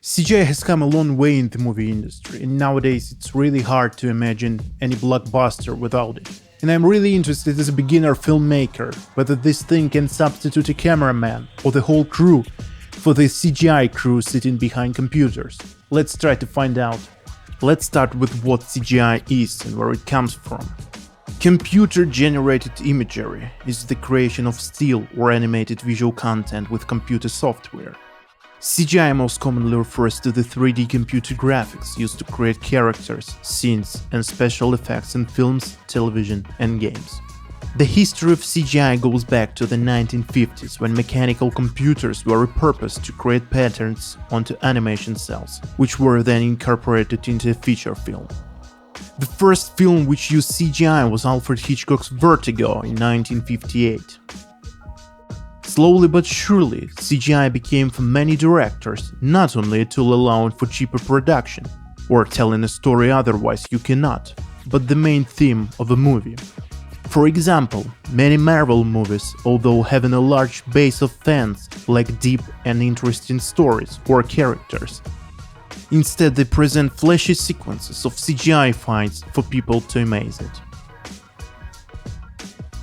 CGI has come a long way in the movie industry, and nowadays it's really hard to imagine any blockbuster without it. And I'm really interested as a beginner filmmaker whether this thing can substitute a cameraman or the whole crew for the CGI crew sitting behind computers. Let's try to find out. Let's start with what CGI is and where it comes from. Computer-generated imagery is the creation of still or animated visual content with computer software. CGI most commonly refers to the 3D computer graphics used to create characters, scenes, and special effects in films, television, and games. The history of CGI goes back to the 1950s, when mechanical computers were repurposed to create patterns onto animation cells, which were then incorporated into a feature film. The first film which used CGI was Alfred Hitchcock's Vertigo in 1958. Slowly but surely, CGI became for many directors not only a tool allowing for cheaper production, or telling a story otherwise you cannot, but the main theme of a movie. For example, many Marvel movies, although having a large base of fans, lack deep and interesting stories or characters. Instead, they present flashy sequences of CGI fights for people to amaze it.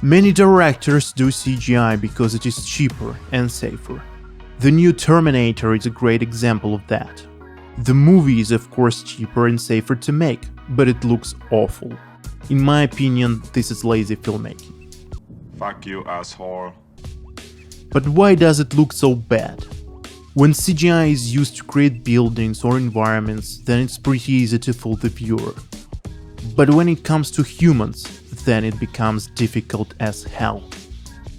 Many directors do CGI because it is cheaper and safer. The new Terminator is a great example of that. The movie is of course cheaper and safer to make, but it looks awful. In my opinion, this is lazy filmmaking. Fuck you, asshole. But why does it look so bad? When CGI is used to create buildings or environments, then it's pretty easy to fool the viewer. But when it comes to humans, then it becomes difficult as hell.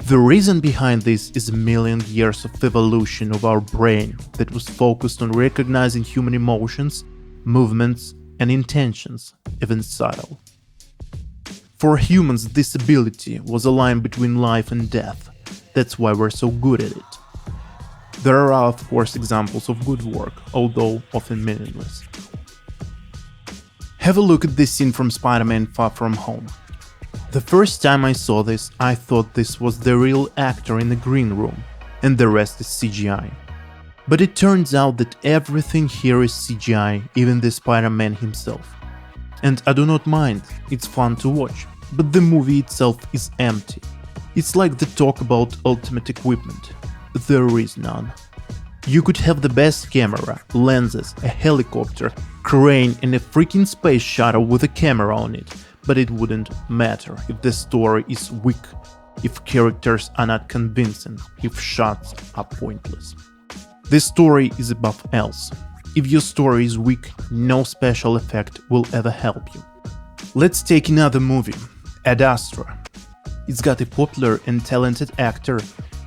The reason behind this is a million years of evolution of our brain that was focused on recognizing human emotions, movements, and intentions, even subtle. For humans, this ability was a line between life and death. That's why we're so good at it. There are of course examples of good work, although often meaningless. Have a look at this scene from Spider-Man Far From Home. The first time I saw this, I thought this was the real actor in the green room, and the rest is CGI. But it turns out that everything here is CGI, even the Spider-Man himself. And I do not mind, it's fun to watch, but the movie itself is empty. It's like the talk about ultimate equipment. There is none. You could have the best camera, lenses, a helicopter, crane and a freaking space shuttle with a camera on it, but it wouldn't matter if the story is weak, if characters are not convincing, if shots are pointless. The story is above else. If your story is weak, no special effect will ever help you. Let's take another movie, Ad Astra. It's got a popular and talented actor,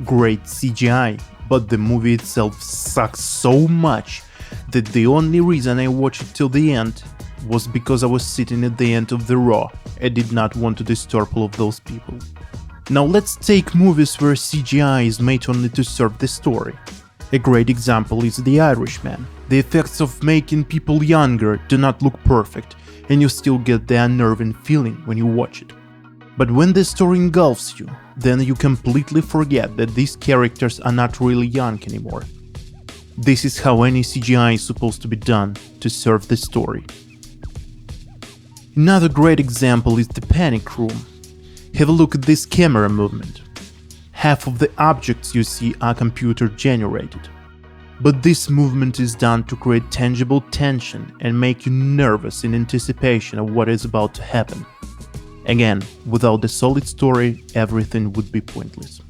great CGI, but the movie itself sucks so much that the only reason I watched it till the end was because I was sitting at the end of the row and did not want to disturb all of those people. Now let's take movies where CGI is made only to serve the story. A great example is The Irishman. The effects of making people younger do not look perfect, and you still get the unnerving feeling when you watch it. But when the story engulfs you, then you completely forget that these characters are not really young anymore. This is how any CGI is supposed to be done to serve the story. Another great example is The Panic Room. Have a look at this camera movement. Half of the objects you see are computer generated. But this movement is done to create tangible tension and make you nervous in anticipation of what is about to happen. Again, without the solid story, everything would be pointless.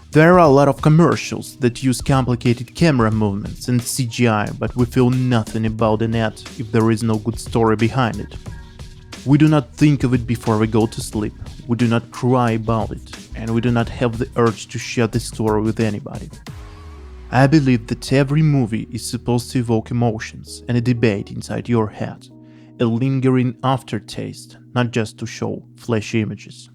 There are a lot of commercials that use complicated camera movements and CGI, but we feel nothing about an ad if there is no good story behind it. We do not think of it before we go to sleep, we do not cry about it, and we do not have the urge to share the story with anybody. I believe that every movie is supposed to evoke emotions and a debate inside your head, a lingering aftertaste, not just to show flashy images.